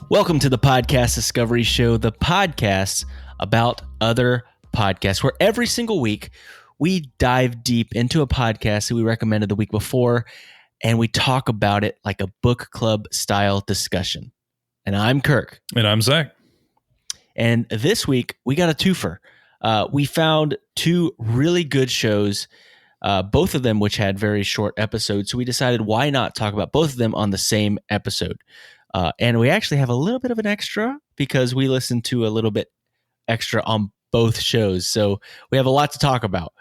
Welcome to the Podcast Discovery Show, the podcast about other podcasts, where every single week we dive deep into a podcast that we recommended the week before, and we talk about it like a book club style discussion. And I'm Kirk. And I'm Zach. And this week we got a twofer. We found two really good shows, both of them which had very short episodes. So we decided why not talk about both of them on the same episode. And we actually have a little bit of an extra because we listened to a little bit extra on both shows. So we have a lot to talk about.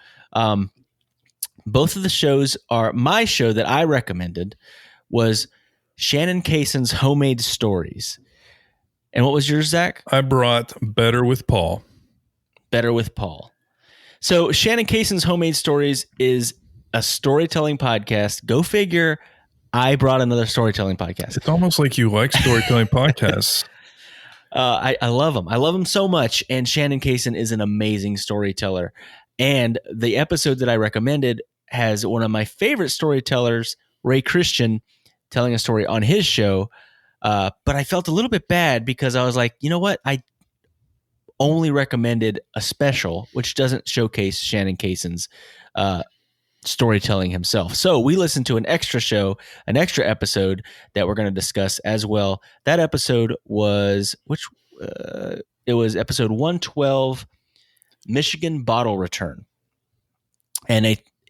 Both of the shows are my show that I recommended was Shannon Cason's Homemade Stories. And what was yours, Zach? I brought Better with Paul. Better with Paul. So Shannon Cason's Homemade Stories is a storytelling podcast. Go figure. I brought another storytelling podcast. It's almost like you like storytelling podcasts. I love them. I love them so much. And Shannon Cason is an amazing storyteller. And the episode that I recommended has one of my favorite storytellers, Ray Christian, telling a story on his show. But I felt a little bit bad because I was like, you know what? I only recommended a special, which doesn't showcase Shannon Cason's storytelling himself. So we listened to an extra show, an extra episode that we're going to discuss as well. That episode was, it was episode 112, Michigan Bottle Return. And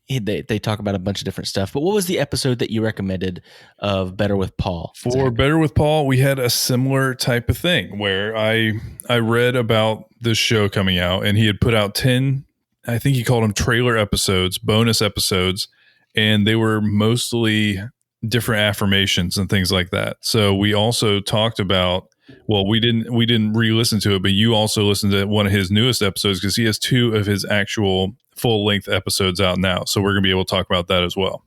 they talk about a bunch of different stuff. But what was the episode that you recommended of Better with Paul? For Zach? Better with Paul, we had a similar type of thing where I read about this show coming out, and he had put out 10, I think he called them trailer episodes, bonus episodes, and they were mostly different affirmations and things like that. So we also talked about, well, we didn't re-listen to it, but you also listened to one of his newest episodes because he has 2 of his actual full-length episodes out now. So we're going to be able to talk about that as well.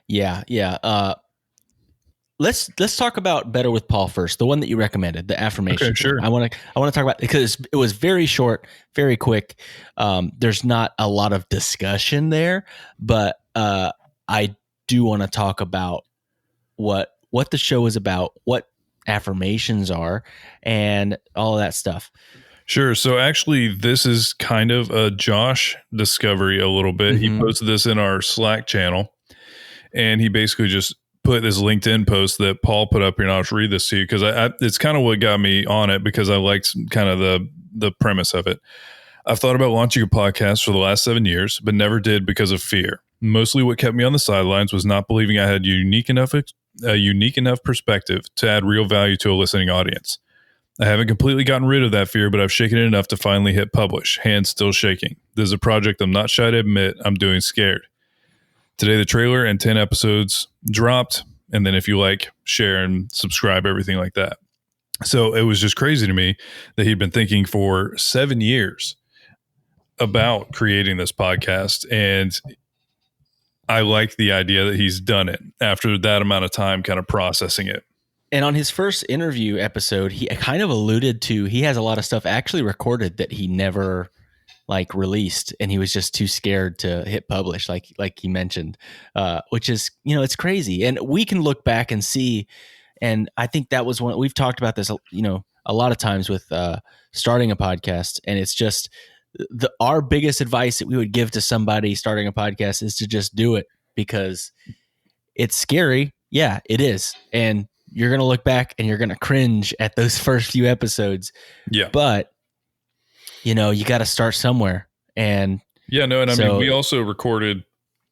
Yeah. Let's talk about Better with Paul first, the one that you recommended, the affirmation. Okay, sure. I want to talk about it because it was very short, very quick. There's not a lot of discussion there, but I do want to talk about what the show is about, what affirmations are, and all of that stuff. Sure. So actually, this is kind of a Josh discovery a little bit. Mm-hmm. He posted this in our Slack channel, and he basically just put this LinkedIn post that Paul put up here, and I'll just read this to you because it's kind of what got me on it because I liked kind of the premise of it. I've thought about launching a podcast for the last 7 years, but never did because of fear. Mostly what kept me on the sidelines was not believing I had a unique enough perspective to add real value to a listening audience. I haven't completely gotten rid of that fear, but I've shaken it enough to finally hit publish, hands still shaking. This is a project I'm not shy to admit I'm doing scared. Today, the trailer and 10 episodes dropped. And then if you like, share and subscribe, everything like that. So it was just crazy to me that he'd been thinking for 7 years about creating this podcast. And I like the idea that he's done it after that amount of time kind of processing it. And on his first interview episode, he kind of alluded to, he has a lot of stuff actually recorded that he never released, and he was just too scared to hit publish, like he mentioned, which is, it's crazy. And we can look back and see, and I think that was one, we've talked about this, a lot of times with starting a podcast, and it's just our biggest advice that we would give to somebody starting a podcast is to just do it because it's scary. Yeah, it is. And you're going to look back and you're going to cringe at those first few episodes. Yeah. But you got to start somewhere. And I mean, we also recorded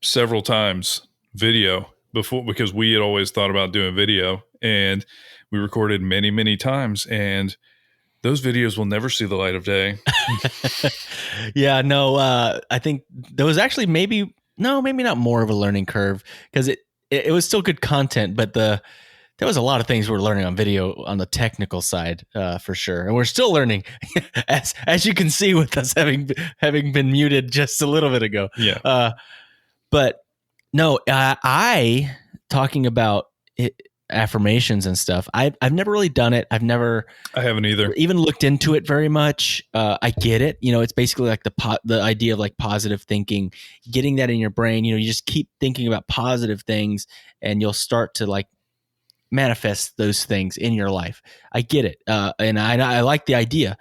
several times video before because we had always thought about doing video, and we recorded many, many times, and those videos will never see the light of day. Yeah, no, I think there was actually maybe not more of a learning curve because it was still good content, but there was a lot of things we're learning on video on the technical side, for sure. And we're still learning as you can see with us having been muted just a little bit ago. Yeah. But no, I talking about affirmations and stuff. I've never really done it. I haven't either. Even looked into it very much. I get it. It's basically like the idea of like positive thinking, getting that in your brain. You just keep thinking about positive things, and you'll start to like manifest those things in your life. I get it. And I like the idea.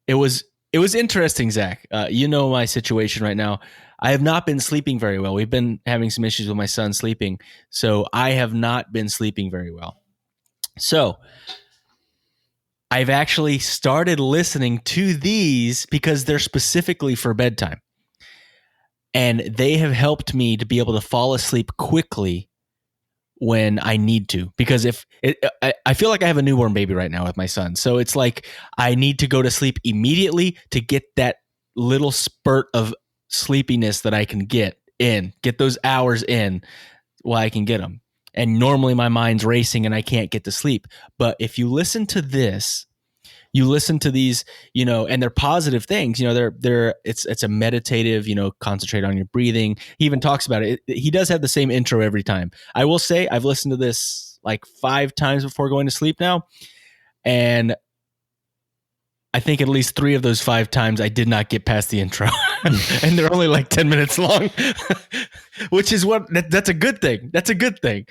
It was interesting, Zach. You know my situation right now. I have not been sleeping very well. We've been having some issues with my son sleeping, so I have not been sleeping very well. So I've actually started listening to these because they're specifically for bedtime, and they have helped me to be able to fall asleep quickly when I need to, because I feel like I have a newborn baby right now with my son. So it's like I need to go to sleep immediately to get that little spurt of sleepiness that I can get those hours in while I can get them. And normally my mind's racing and I can't get to sleep. But if you listen to this, you listen to these, and they're positive things, it's a meditative, concentrate on your breathing. He even talks about it. He does have the same intro every time. I will say I've listened to this like 5 times before going to sleep now. And I think at least 3 of those 5 times I did not get past the intro and they're only like 10 minutes long, which is that's a good thing. That's a good thing.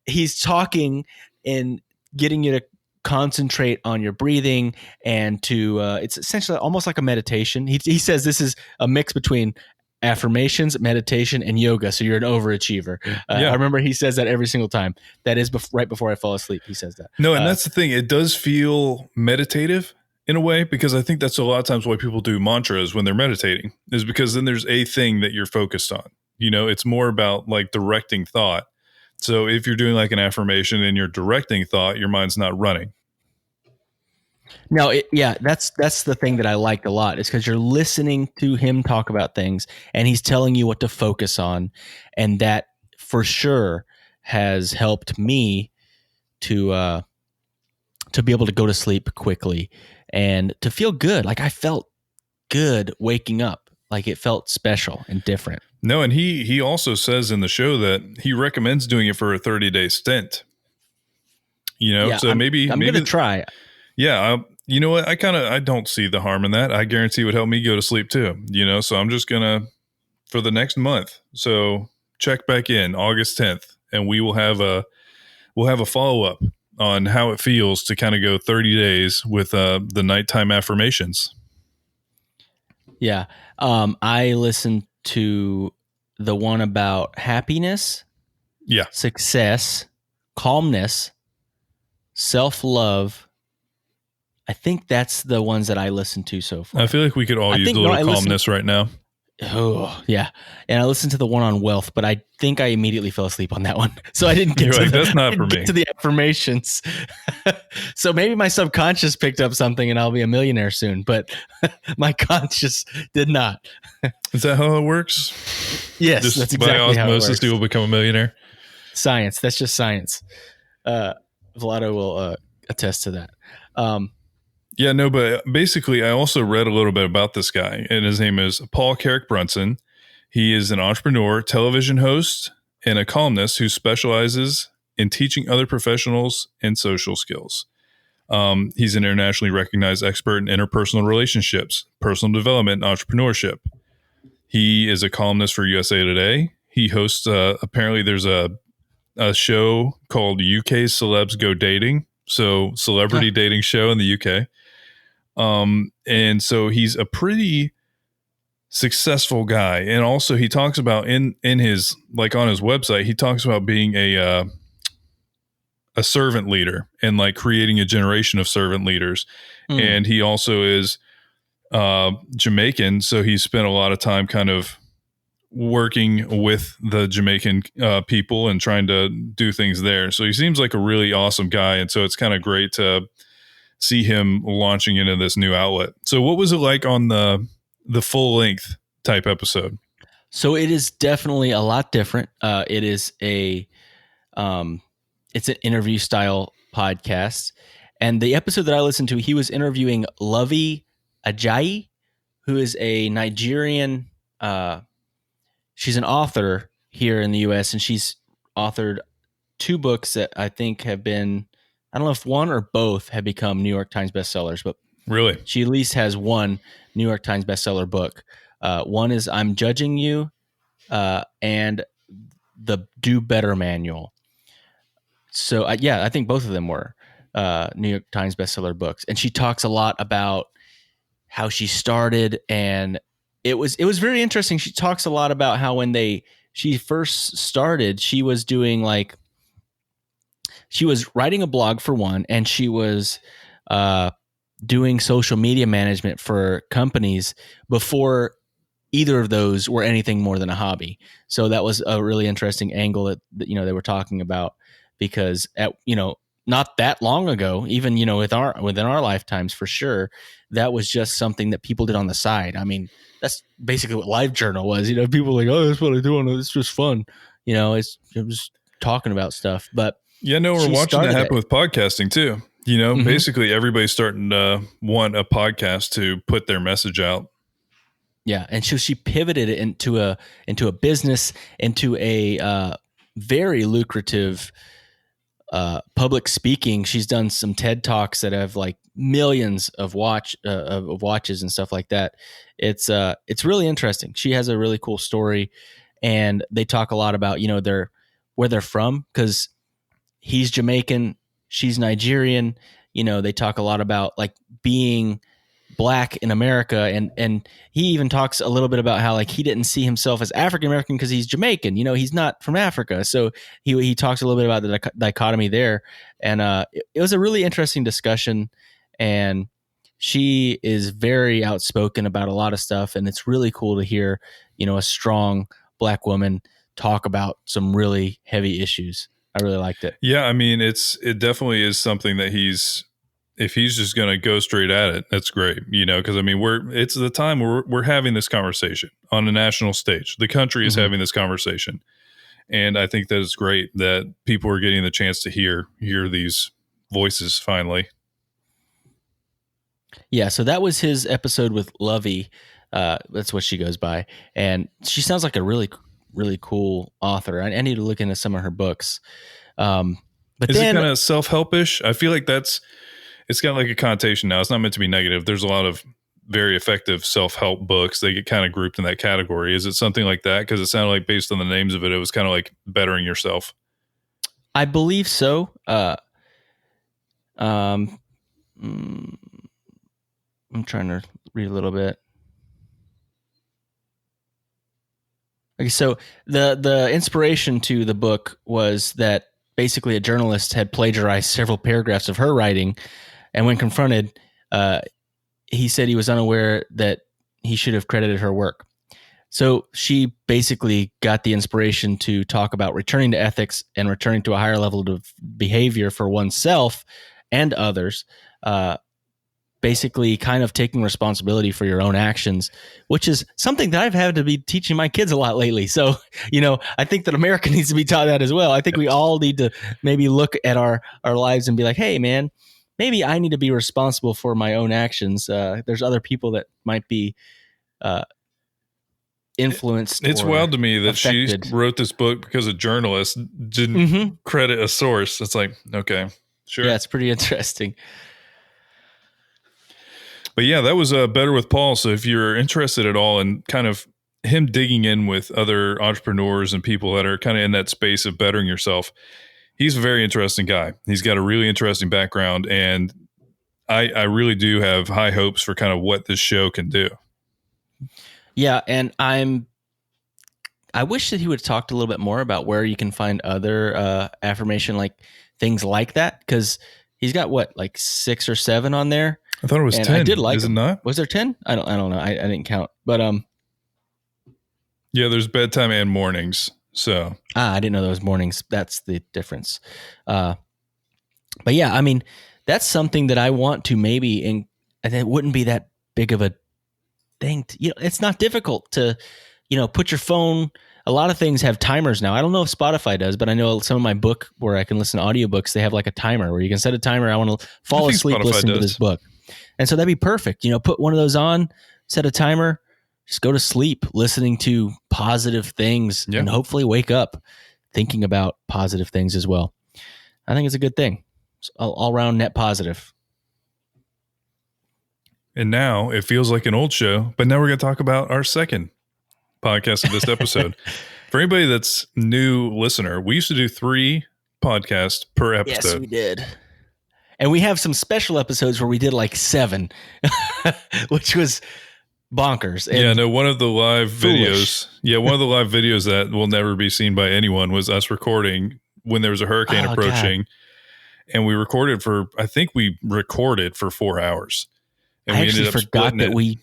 He's talking and getting you to concentrate on your breathing and to it's essentially almost like a meditation. He says this is a mix between affirmations, meditation, and yoga. So you're an overachiever. I remember he says that every single time. That is right before I fall asleep. He says that. No, and that's the thing. It does feel meditative in a way, because I think that's a lot of times why people do mantras when they're meditating, is because then there's a thing that you're focused on. It's more about like directing thought. So if you're doing like an affirmation and you're directing thought, your mind's not running. No, that's the thing that I liked a lot, is because you're listening to him talk about things and he's telling you what to focus on. And that for sure has helped me to be able to go to sleep quickly and to feel good. Like I felt good waking up, like it felt special and different. No, and he also says in the show that he recommends doing it for a 30-day stint. So maybe I'm going to try. Yeah, you know what? I don't see the harm in that. I guarantee it would help me go to sleep too. So I'm just gonna, for the next month. So check back in August 10th, and we'll have a follow up on how it feels to kind of go 30 days with the nighttime affirmations. Yeah, I listened to the one about happiness, success, calmness, self-love. I think that's the ones that I listened to so far. I feel like we could all use a little calmness right now. Oh, yeah. And I listened to the one on wealth, but I think I immediately fell asleep on that one. So I didn't get that's not for me. To the affirmations. So maybe my subconscious picked up something and I'll be a millionaire soon, but my conscious did not. Is that how it works? Yes, just that's exactly how it works. By osmosis, you will become a millionaire. Science. That's just science. Vlado will attest to that. Yeah, no, but basically I also read a little bit about this guy, and his name is Paul Carrick-Brunson. He is an entrepreneur, television host, and a columnist who specializes in teaching other professionals and social skills. He's an internationally recognized expert in interpersonal relationships, personal development, and entrepreneurship. He is a columnist for USA Today. He hosts, apparently there's a show called UK Celebs Go Dating. So celebrity dating show in the UK. And so he's a pretty successful guy. And also he talks about in his, like on his website, he talks about being a servant leader and like creating a generation of servant leaders. And he also is Jamaican. So he spent a lot of time kind of working with the Jamaican people and trying to do things there. So he seems like a really awesome guy. And so it's kind of great to see him launching into this new outlet. So what was it like on the full length type episode? So it is definitely a lot different. It is it's an interview style podcast. And the episode that I listened to, he was interviewing Lovey Ajayi, who is a Nigerian, she's an author here in the US, and she's authored 2 books that I think have been, I don't know if one or both have become New York Times bestsellers, but really, she at least has one New York Times bestseller book. One is I'm Judging You, and the Do Better Manual. So I think both of them were New York Times bestseller books. And she talks a lot about how she started, and it was very interesting. She talks a lot about how when she first started, she was doing she was writing a blog for one, and she was doing social media management for companies before either of those were anything more than a hobby. So that was a really interesting angle that they were talking about, because at not that long ago, even within our lifetimes for sure, that was just something that people did on the side. I mean, that's basically what LiveJournal was. People were like, oh, that's what I do, and it's just fun. It was talking about stuff. But yeah, no, we're watching that happen with podcasting too. Mm-hmm. Basically everybody's starting to want a podcast to put their message out. Yeah, and so she pivoted it into a business, into a very lucrative public speaking. She's done some TED Talks that have like millions of watches and stuff like that. It's really interesting. She has a really cool story, and they talk a lot about where they're from, because he's Jamaican, she's Nigerian. They talk a lot about like being Black in America, and he even talks a little bit about how like he didn't see himself as African American because he's Jamaican. He's not from Africa, so he talks a little bit about the dichotomy there, and it was a really interesting discussion. And she is very outspoken about a lot of stuff, and it's really cool to hear a strong Black woman talk about some really heavy issues. I really liked it. Yeah, I mean, it definitely is something that if he's just going to go straight at it, that's great, because I mean, it's the time we're having this conversation on a national stage. The country is having this conversation. And I think that it's great that people are getting the chance to hear these voices finally. Yeah. So that was his episode with Lovey. That's what she goes by. And she sounds like a really, really cool author. I need to look into some of her books. But is it kind of self-helpish? I feel like it's got like a connotation now. It's not meant to be negative. There's a lot of very effective self-help books. They get kind of grouped in that category. Is it something like that? Because it sounded like, based on the names of it, it was kind of like bettering yourself. I believe so. I'm trying to read a little bit. Okay, so the inspiration to the book was that basically a journalist had plagiarized several paragraphs of her writing, and when confronted, he said he was unaware that he should have credited her work. So she basically got the inspiration to talk about returning to ethics and returning to a higher level of behavior for oneself and others, basically kind of taking responsibility for your own actions, which is something that I've had to be teaching my kids a lot lately. So, I think that America needs to be taught that as well. I think we all need to maybe look at our lives and be like, hey, man, maybe I need to be responsible for my own actions. There's other people that might be influenced. It's wild to me that affected. She wrote this book because a journalist didn't credit a source. It's like, okay, sure. Yeah, it's pretty interesting. But yeah, that was Better with Paul. So if you're interested at all in kind of him digging in with other entrepreneurs and people that are kind of in that space of bettering yourself, he's a very interesting guy. He's got a really interesting background, and I really do have high hopes for kind of what this show can do. Yeah, and I wish that he would have talked a little bit more about where you can find other affirmation like things like that, because he's got like 6 or 7 on there. I thought it was 10. I did like Is them. It not? Was there 10? I don't know. I didn't count. But yeah, there's bedtime and mornings. So I didn't know those mornings. That's the difference. But yeah, I mean, that's something that I want to maybe, and it wouldn't be that big of a thing. It's not difficult to, put your phone. A lot of things have timers now. I don't know if Spotify does, but I know some of my book where I can listen to audiobooks, they have like a timer where you can set a timer. I want to fall asleep listening to this book. And so that'd be perfect. Put one of those on, set a timer, just go to sleep listening to positive things, and hopefully wake up thinking about positive things as well. I think it's a good thing. It's all around net positive. And now it feels like an old show, but now we're going to talk about our second podcast of this episode. For anybody that's new listener, we used to do 3 podcasts per episode. Yes, we did. And we have some special episodes where we did like 7, which was bonkers. And one of the live foolish. videos. One of the live videos that will never be seen by anyone was us recording when there was a hurricane approaching. God. And we recorded for 4 hours. And I actually forgot that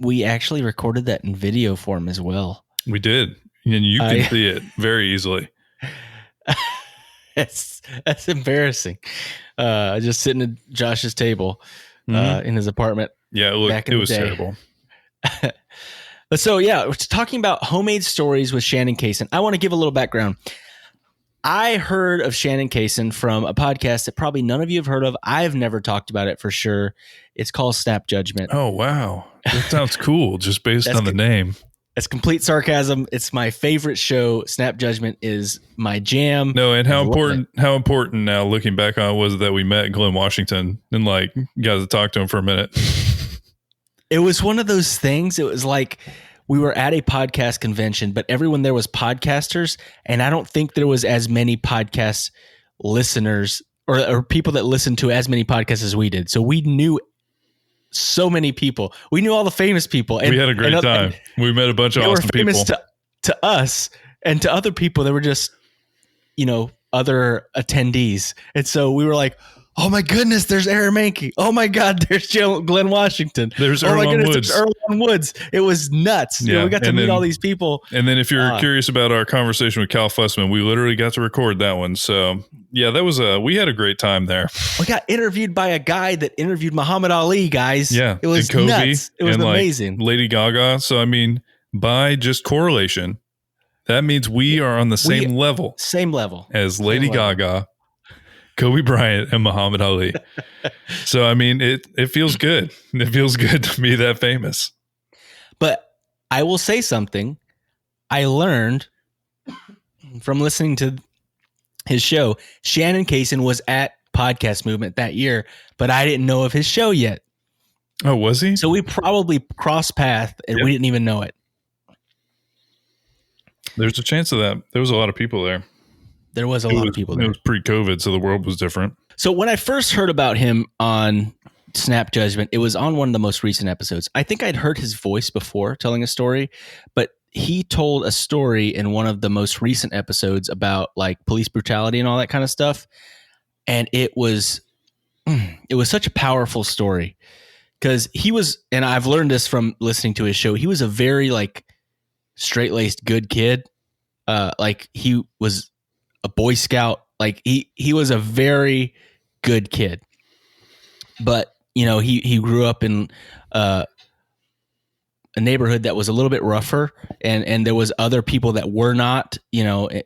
we actually recorded that in video form as well. We did. And you can see it very easily. That's embarrassing. Just sitting at Josh's table in his apartment. Yeah, it was terrible. But so, yeah, we're talking about homemade stories with Shannon Cason. I want to give a little background. I heard of Shannon Cason from a podcast that probably none of you have heard of. I've never talked about it for sure. It's called Snap Judgment. Oh, wow. That sounds cool just based on the name. It's complete sarcasm. It's my favorite show. Snap Judgment is my jam. No, and how important now looking back on it was that we met Glenn Washington and like got to talk to him for a minute. It was one of those things. It was like we were at a podcast convention, but everyone there was podcasters, and I don't think there was as many podcast listeners or people that listened to as many podcasts as we did. So we knew so many people. We knew all the famous people. And we had a great time. We met a bunch of awesome people. They were famous to us, and to other people, they were just, other attendees. And so we were like, oh my goodness, there's Aaron Mahnke. Oh my God, there's Glenn Washington. There's There's Earlonne Woods. It was nuts. Yeah. We got to meet all these people. And then if you're curious about our conversation with Cal Fussman, we literally got to record that one. So yeah, we had a great time there. We got interviewed by a guy that interviewed Muhammad Ali, guys. Yeah. It was nuts. It was amazing. Lady Gaga. So, I mean, by just correlation, that means we are on the same level. Same level. As Lady Gaga, Kobe Bryant, and Muhammad Ali. So, I mean, it feels good. It feels good to be that famous. But I will say something. I learned from listening to his show. Shannon Cason was at Podcast Movement that year, but I didn't know of his show yet. Oh, was he? So we probably crossed paths and we didn't even know it. There's a chance of that. There was a lot of people there. There was a lot of people there. It was pre-COVID, so the world was different. So when I first heard about him on Snap Judgment, it was on one of the most recent episodes. I think I'd heard his voice before telling a story, but he told a story in one of the most recent episodes about like police brutality and all that kind of stuff. And it was such a powerful story because he was, and I've learned this from listening to his show, he was a very like straight-laced good kid. Like he was a Boy Scout. Like he was a very good kid, but he grew up in a neighborhood that was a little bit rougher, and there was other people that were not,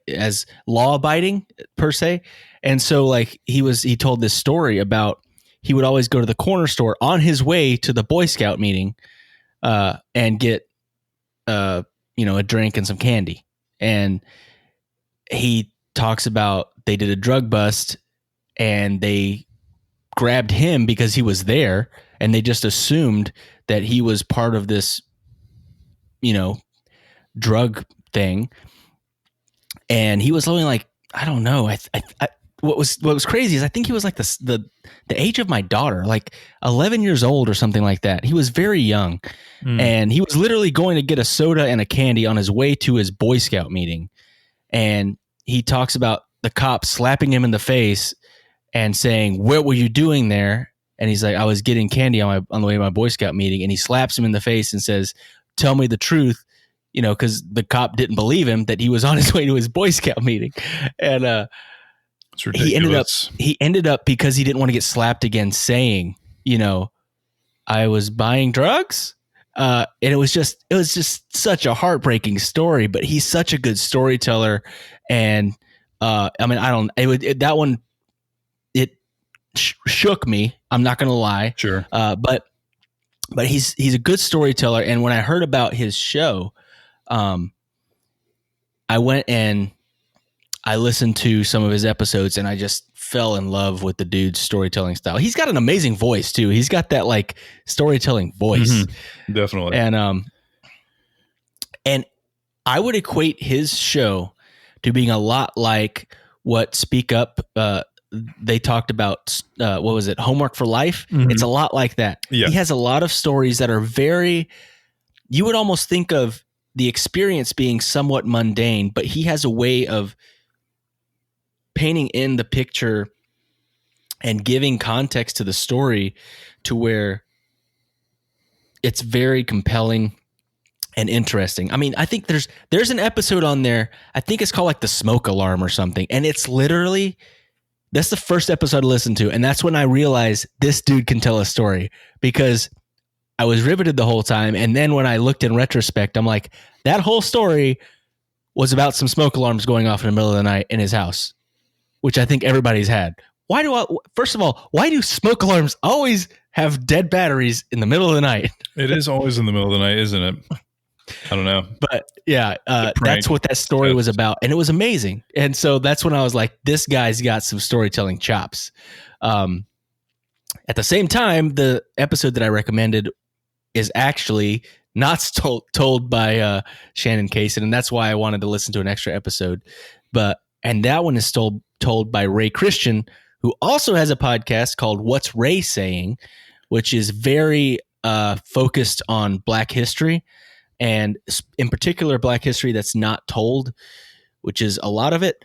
as law abiding per se. And so like he told this story about, he would always go to the corner store on his way to the Boy Scout meeting, and get, a drink and some candy. And he talks about they did a drug bust and they grabbed him because he was there, and they just assumed that he was part of this, drug thing. And he was only like, I don't know. What was crazy is I think he was like the age of my daughter, like 11 years old or something like that. He was very young, and he was literally going to get a soda and a candy on his way to his Boy Scout meeting. And he talks about the cop slapping him in the face and saying, "What were you doing there?" And he's like, "I was getting candy on the way to my Boy Scout meeting." And he slaps him in the face and says, "Tell me the truth," because the cop didn't believe him that he was on his way to his Boy Scout meeting. And it's ridiculous. He ended up because he didn't want to get slapped again, saying, "I was buying drugs." And it was just such a heartbreaking story, but he's such a good storyteller. And that one, it shook me. I'm not going to lie. Sure. But he's a good storyteller. And when I heard about his show, I went and I listened to some of his episodes, and I just fell in love with the dude's storytelling style. He's got an amazing voice too. He's got that like storytelling voice. Definitely. And I would equate his show to being a lot like what Speak Up, they talked about, what was it, Homework for Life? Mhm. It's a lot like that. Yeah. He has a lot of stories that are very, you would almost think of the experience being somewhat mundane, but he has a way of painting in the picture and giving context to the story to where it's very compelling and interesting. I mean, I think there's an episode on there. I think it's called like the smoke alarm or something. And it's literally, that's the first episode I listened to. And that's when I realized this dude can tell a story, because I was riveted the whole time. And then when I looked in retrospect, I'm like, that whole story was about some smoke alarms going off in the middle of the night in his house, which I think everybody's had. First of all, why do smoke alarms always have dead batteries in the middle of the night? It is always in the middle of the night, isn't it? I don't know. But yeah, that's what that story was about. And it was amazing. And so that's when I was like, this guy's got some storytelling chops. At the same time, the episode that I recommended is actually not told by Shannon Cason. And that's why I wanted to listen to an extra episode. And that one is told by Ray Christian, who also has a podcast called What's Ray Saying, which is very focused on Black history, and in particular Black history that's not told, which is a lot of it.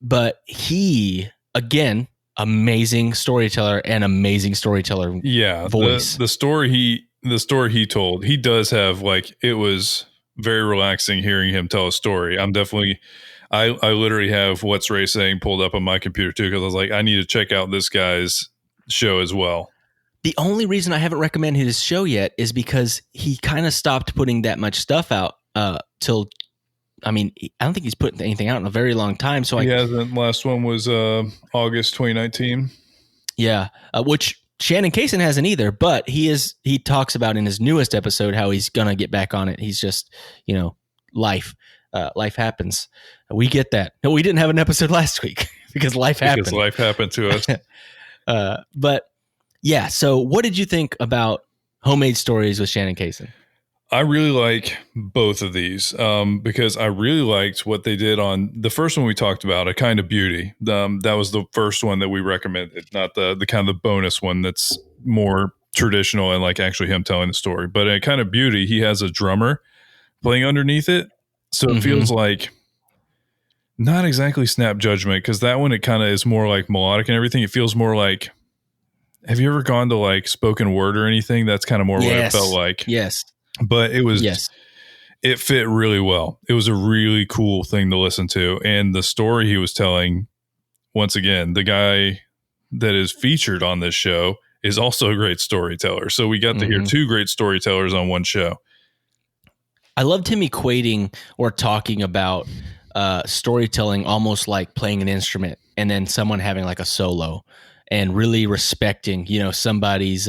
But he, again, amazing storyteller and amazing storyteller voice. The story he told, he does have, like, it was very relaxing hearing him tell a story. I literally have What's Ray Saying pulled up on my computer too, because I was like, I need to check out this guy's show as well. The only reason I haven't recommended his show yet is because he kind of stopped putting that much stuff out till, I mean, I don't think he's put anything out in a very long time. So he hasn't. Last one was August 2019. Yeah, which Shannon Cason hasn't either, but he talks about in his newest episode how he's gonna get back on it. He's just, life happens. We get that. No, we didn't have an episode last week because life happened. Because life happened to us. But yeah, so what did you think about Homemade Stories with Shannon Cason? I really like both of these because I really liked what they did on the first one we talked about, A Kind of Beauty. That was the first one that we recommended, not the kind of the bonus one that's more traditional and like actually him telling the story. But A Kind of Beauty, he has a drummer playing underneath it. So it feels like not exactly Snap Judgment, because that one, it kind of is more like melodic and everything. It feels more like, have you ever gone to like spoken word or anything? That's kind of more what it felt like. Yes. But it was, it fit really well. It was a really cool thing to listen to. And the story he was telling, once again, the guy that is featured on this show is also a great storyteller. So we got to hear two great storytellers on one show. I loved him equating or talking about storytelling almost like playing an instrument and then someone having like a solo, and really respecting, somebody's,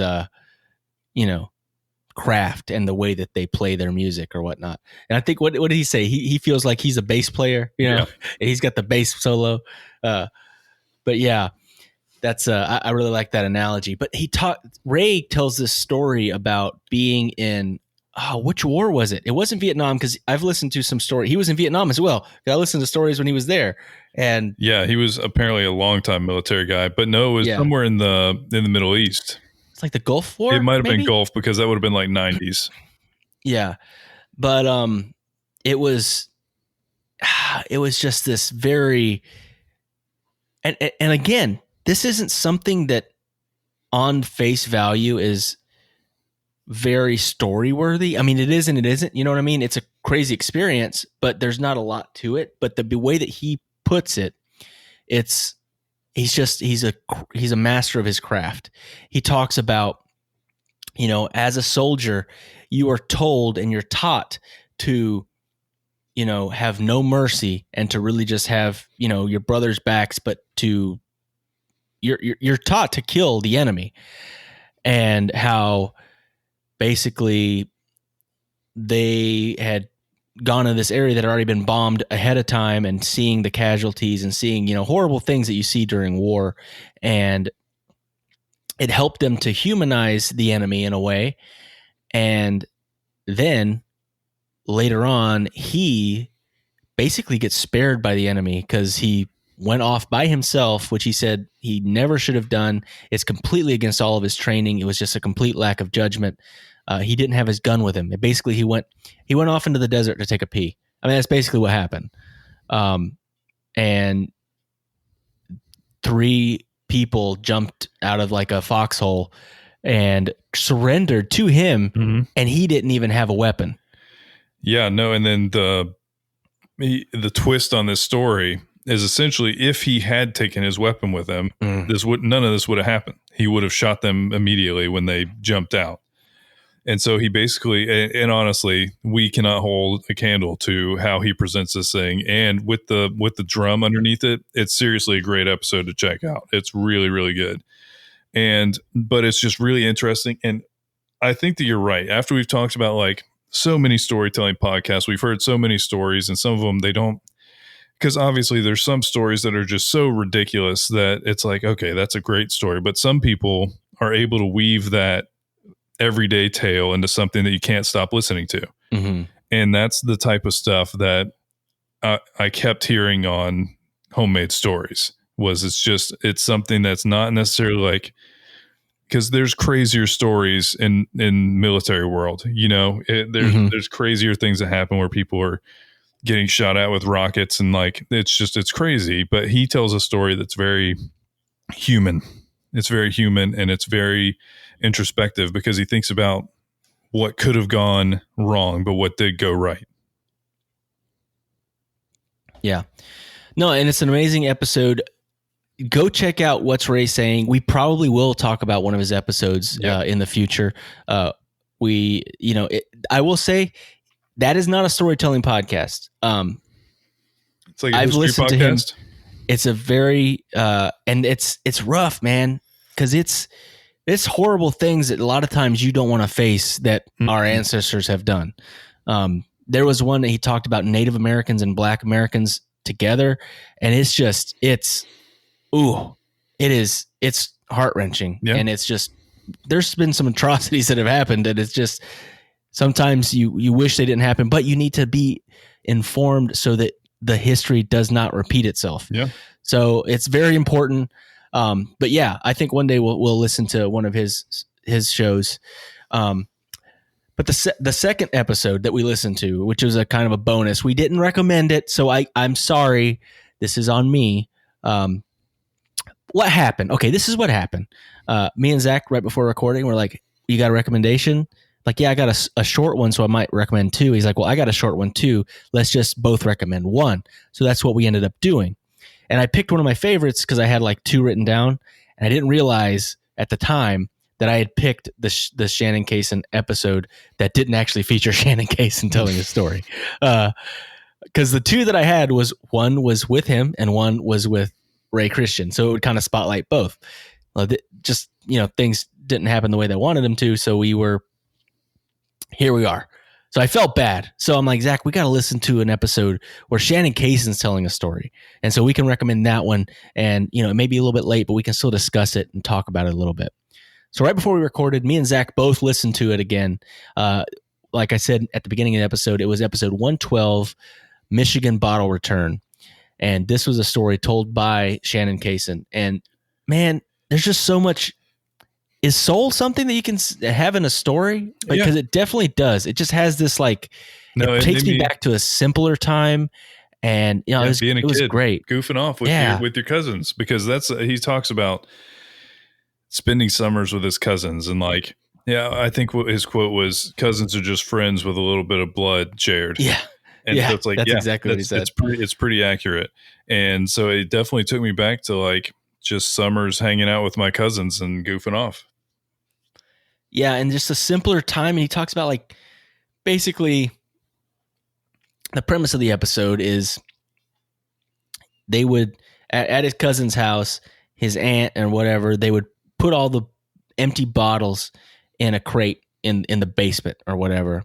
craft and the way that they play their music or whatnot. And I think, what did he say? He feels like he's a bass player, and he's got the bass solo. But yeah, that's, I really like that analogy. But Ray tells this story about being in, which war was it? It wasn't Vietnam, because I've listened to some story. He was in Vietnam as well. I listened to stories when he was there. And yeah, he was apparently a longtime military guy, but no, it was somewhere in the Middle East. It's like the Gulf War. It might have been Gulf, because that would have been like 90s. Yeah, but it was just this very, and again, this isn't something that on face value is very story worthy. I mean, it is and it isn't. You know what I mean? It's a crazy experience, but there's not a lot to it. But the way that he puts it, he's a master of his craft. He talks about, as a soldier, you are told and you're taught to, have no mercy and to really just have, your brother's backs, but you're taught to kill the enemy, and how basically they had gone to this area that had already been bombed ahead of time, and seeing the casualties and seeing, horrible things that you see during war. And it helped them to humanize the enemy in a way. And then later on, he basically gets spared by the enemy because he went off by himself, which he said he never should have done. It's completely against all of his training. It was just a complete lack of judgment. He didn't have his gun with him. Basically, he went off into the desert to take a pee. I mean, that's basically what happened. And 3 people jumped out of like a foxhole and surrendered to him, and he didn't even have a weapon. Yeah, no, and then the twist on this story is essentially if he had taken his weapon with him, none of this would have happened. He would have shot them immediately when they jumped out. And so he basically, and honestly, we cannot hold a candle to how he presents this thing. And with the drum underneath it, it's seriously a great episode to check out. It's really, really good. But it's just really interesting. And I think that you're right. After we've talked about like so many storytelling podcasts, we've heard so many stories, and some of them they don't, because obviously there's some stories that are just so ridiculous that it's like, okay, that's a great story. But some people are able to weave that everyday tale into something that you can't stop listening to. Mm-hmm. And that's the type of stuff that I kept hearing on Homemade Stories. It's something that's not necessarily like, because there's crazier stories in military world, there's crazier things that happen where people are getting shot at with rockets, and like it's crazy. But he tells a story that's very human. It's very human, and it's very introspective because he thinks about what could have gone wrong, but what did go right. Yeah. No, and it's an amazing episode. Go check out What's Ray Saying. We probably will talk about one of his episodes in the future. I will say that is not a storytelling podcast. It's like I've listened podcast to him. It's a very and it's rough, man, because it's horrible things that a lot of times you don't want to face that our ancestors have done. There was one that he talked about Native Americans and Black Americans together, and it's heart-wrenching. Yeah. And it's just, there's been some atrocities that have happened, and it's just sometimes you wish they didn't happen, but you need to be informed so that the history does not repeat itself. Yeah. So it's very important. But yeah, I think one day we'll listen to one of his shows. But the second episode that we listened to, which was a kind of a bonus, we didn't recommend it, so I'm sorry. This is on me. What happened? Okay, this is what happened. Me and Zach, right before recording, we're like, "You got a recommendation?" Like, yeah, I got a short one, so I might recommend 2. He's like, well, I got a short one too. Let's just both recommend 1. So that's what we ended up doing. And I picked one of my favorites because I had like 2 written down, and I didn't realize at the time that I had picked the Shannon Cason episode that didn't actually feature Shannon Cason telling a story. Because the 2 that I had one was with him and one was with Ray Christian. So it would kind of spotlight both. Just, things didn't happen the way they wanted them to. So here we are. So I felt bad. So I'm like, Zach, we got to listen to an episode where Shannon Cason's telling a story. And so we can recommend that one. And, it may be a little bit late, but we can still discuss it and talk about it a little bit. So right before we recorded, me and Zach both listened to it again. Like I said at the beginning of the episode, it was episode 112, Michigan Bottle Return. And this was a story told by Shannon Cason. And man, there's just so much. Is soul something that you can have in a story? Because it definitely does. It just has this it takes me back to a simpler time. And it was great. Goofing off with your cousins, because he talks about spending summers with his cousins, and I think what his quote was, cousins are just friends with a little bit of blood shared. Yeah. And so it's like, that's exactly what he said. It's pretty accurate. And so it definitely took me back to just summers hanging out with my cousins and goofing off. Yeah. And just a simpler time. And he talks about basically the premise of the episode is they would at his cousin's house, his aunt and whatever, they would put all the empty bottles in a crate in the basement or whatever.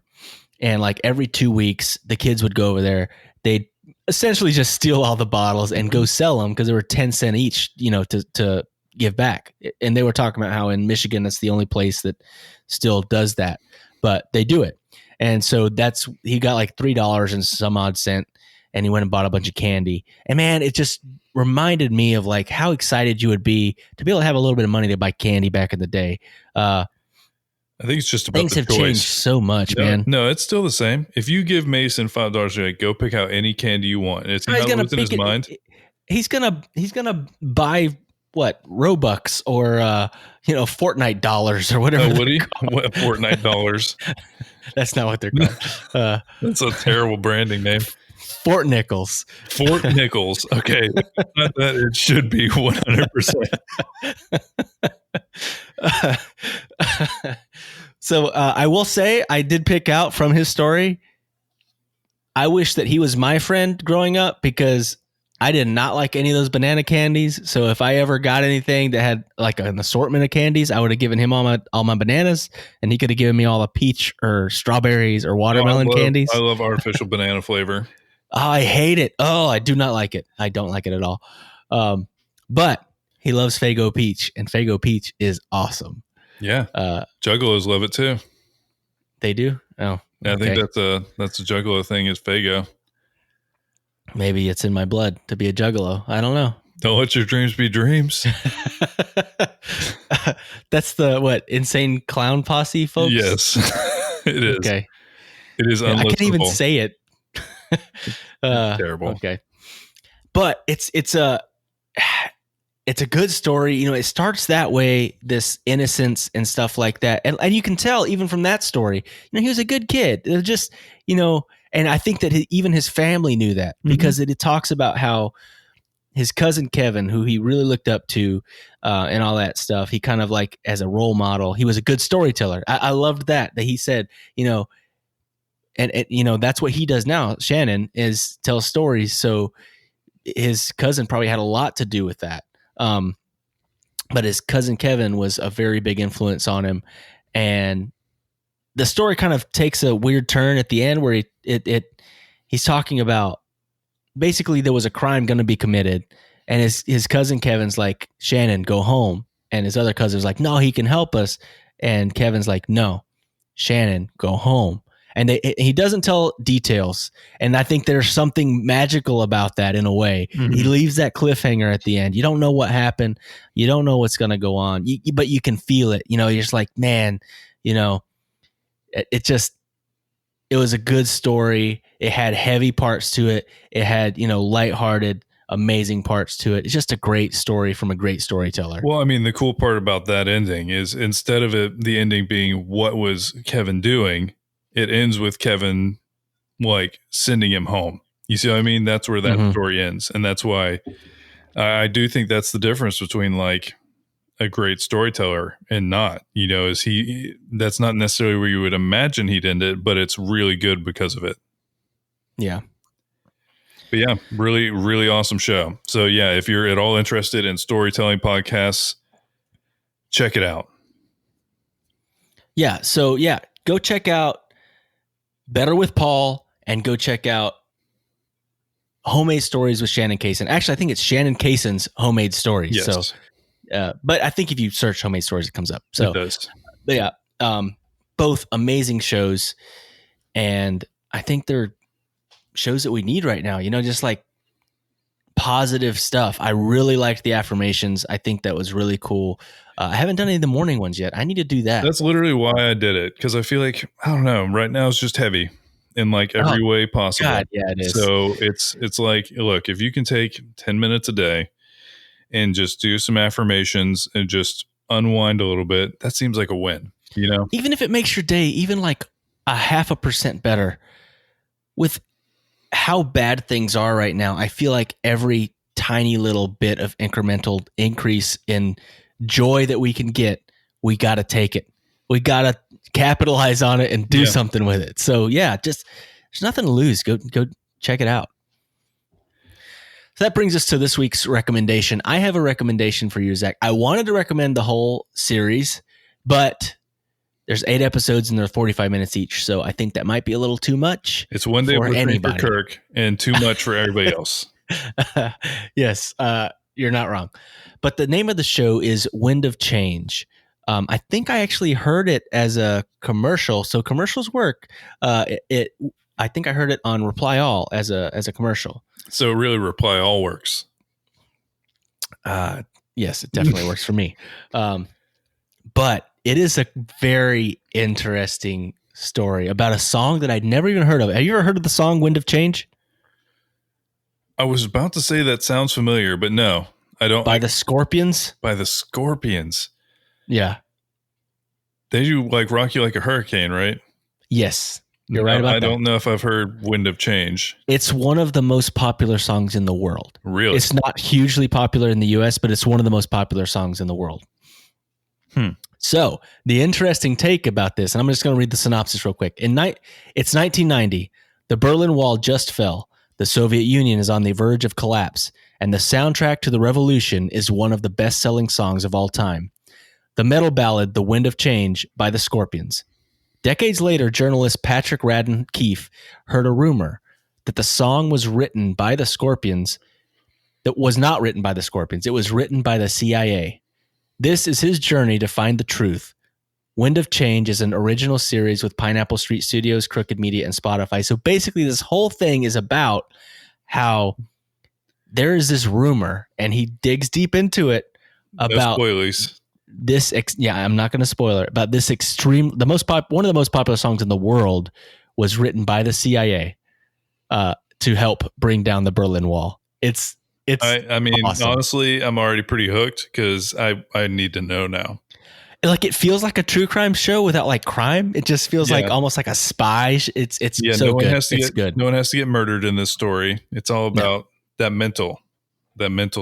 And every 2 weeks, the kids would go over there. They'd essentially just steal all the bottles and go sell them because they were 10 cents each, to give back. And they were talking about how in Michigan, that's the only place that still does that, but they do it. And so he got like $3 and some odd cent, and he went and bought a bunch of candy. And man, it just reminded me of like how excited you would be to be able to have a little bit of money to buy candy back in the day. I think it's just about Things the have choice. changed so much, man. No, it's still the same. If you give Mason $5, you're like, go pick out any candy you want. And it's He's not gonna losing his pick it. mind. He's gonna buy what, Robux or Fortnite dollars or whatever. Oh, would he? What, Fortnite dollars? That's not what they're called. That's a terrible branding name. Fort Nickels. Fort Nickels. Okay, not that it should be 100%. So I will say I did pick out from his story. I wish that he was my friend growing up because I did not like any of those banana candies. So if I ever got anything that had like an assortment of candies, I would have given him all my bananas, and he could have given me all the peach or strawberries or watermelon candies. I love artificial banana flavor. Oh, I hate it. Oh, I do not like it. I don't like it at all. But he loves Faygo Peach, and Faygo Peach is awesome. Yeah. Juggalos love it too. They do? Oh. Yeah, I think that's a Juggalo thing is Faygo. Maybe it's in my blood to be a Juggalo. I don't know. Don't let your dreams be dreams. That's the Insane Clown Posse, folks? Yes. It is. Okay. It is unlistenable. I can't even say it. Terrible. Okay. But it's a good story. It starts that way, this innocence and stuff like that. And you can tell even from that story, he was a good kid. It was just, and I think that even his family knew that because it talks about how his cousin Kevin, who he really looked up to and all that stuff, he kind of like as a role model, he was a good storyteller. I loved that he said, and that's what he does now. Shannon is tell stories. So his cousin probably had a lot to do with that. But his cousin Kevin was a very big influence on him. And the story kind of takes a weird turn at the end where he's talking about basically there was a crime going to be committed. And his cousin Kevin's like, Shannon, go home. And his other cousin's like, no, he can help us. And Kevin's like, no, Shannon, go home. And he doesn't tell details. And I think there's something magical about that in a way. Mm-hmm. He leaves that cliffhanger at the end. You don't know what happened. You don't know what's going to go on, but you can feel it. You're just like, man, it was a good story. It had heavy parts to it. It had, lighthearted, amazing parts to it. It's just a great story from a great storyteller. Well, I mean, the cool part about that ending is instead of the ending being what was Kevin doing, it ends with Kevin like sending him home. You see what I mean? That's where that story ends. And that's why I do think that's the difference between like a great storyteller and not, that's not necessarily where you would imagine he'd end it, but it's really good because of it. Yeah. But yeah, really, really awesome show. So yeah, if you're at all interested in storytelling podcasts, check it out. Yeah. So yeah, go check out Better with Paul and go check out Homemade Stories with Shannon Cason. Actually, I think it's Shannon Cason's Homemade Stories. Yes. So, but I think if you search Homemade Stories, it comes up. So, it does. But yeah, both amazing shows, and I think they're shows that we need right now. Just like positive stuff. I really liked the affirmations. I think that was really cool. I haven't done any of the morning ones yet. I need to do that. That's literally why I did it, because I feel like, I don't know, right now it's just heavy in like every way possible. God, yeah, it is. So it's like, look, if you can take 10 minutes a day and just do some affirmations and just unwind a little bit, that seems like a win, Even if it makes your day even like 0.5% better. With how bad things are right now, I feel like every tiny little bit of incremental increase in joy that we can get, we got to take it. We got to capitalize on it and do something with it. So yeah, just there's nothing to lose. Go check it out. So that brings us to this week's recommendation. I have a recommendation for you, Zach. I wanted to recommend the whole series, but there's 8 episodes and they're 45 minutes each. So I think that might be a little too much. It's one day for Kirk and too much for everybody else. Yes, you're not wrong. But the name of the show is Wind of Change. I think I actually heard it as a commercial. So commercials work. I think I heard it on Reply All as a commercial. So really, Reply All works. Yes, it definitely works for me. But it is a very interesting story about a song that I'd never even heard of. Have you ever heard of the song Wind of Change? I was about to say that sounds familiar, but no, I don't. By the Scorpions? By the Scorpions. Yeah. They do like Rock You Like a Hurricane, right? Yes. You're right about that. I don't know if I've heard Wind of Change. It's one of the most popular songs in the world. Really? It's not hugely popular in the US, but it's one of the most popular songs in the world. So the interesting take about this, and I'm just going to read the synopsis real quick. It's 1990. The Berlin Wall just fell. The Soviet Union is on the verge of collapse, and the soundtrack to the revolution is one of the best-selling songs of all time. The metal ballad, The Wind of Change, by the Scorpions. Decades later, journalist Patrick Radden Keefe heard a rumor that the song was written by the Scorpions that was not written by the Scorpions. It was written by the CIA. This is his journey to find the truth. Wind of Change is an original series with Pineapple Street Studios, Crooked Media, and Spotify. So basically, this whole thing is about how there is this rumor, and he digs deep into it about spoilers. This. I'm not going to spoil it. About this extreme, one of the most popular songs in the world was written by the CIA to help bring down the Berlin Wall. I mean, awesome. Honestly, I'm already pretty hooked because I need to know now. Like, it feels like a true crime show without like crime. It just feels like almost like a spy. It's so good. It's good. No one has to get murdered in this story. It's all about that mental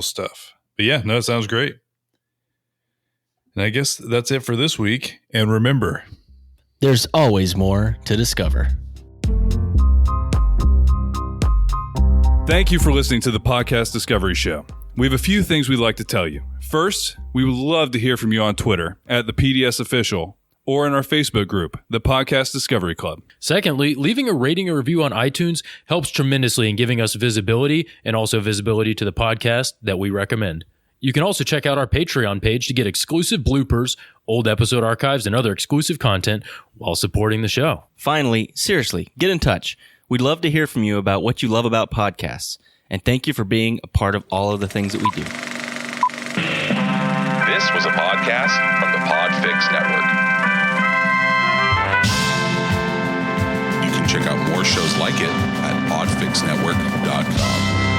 stuff. But yeah, no, it sounds great. And I guess that's it for this week. And remember, there's always more to discover. Thank you for listening to the Podcast Discovery Show. We have a few things we'd like to tell you. First, we would love to hear from you on Twitter at the PDS Official or in our Facebook group, the Podcast Discovery Club. Secondly, leaving a rating or review on iTunes helps tremendously in giving us visibility and also visibility to the podcast that we recommend. You can also check out our Patreon page to get exclusive bloopers, old episode archives, and other exclusive content while supporting the show. Finally, seriously, get in touch. We'd love to hear from you about what you love about podcasts. And thank you for being a part of all of the things that we do. This was a podcast from the Podfix Network. You can check out more shows like it at podfixnetwork.com.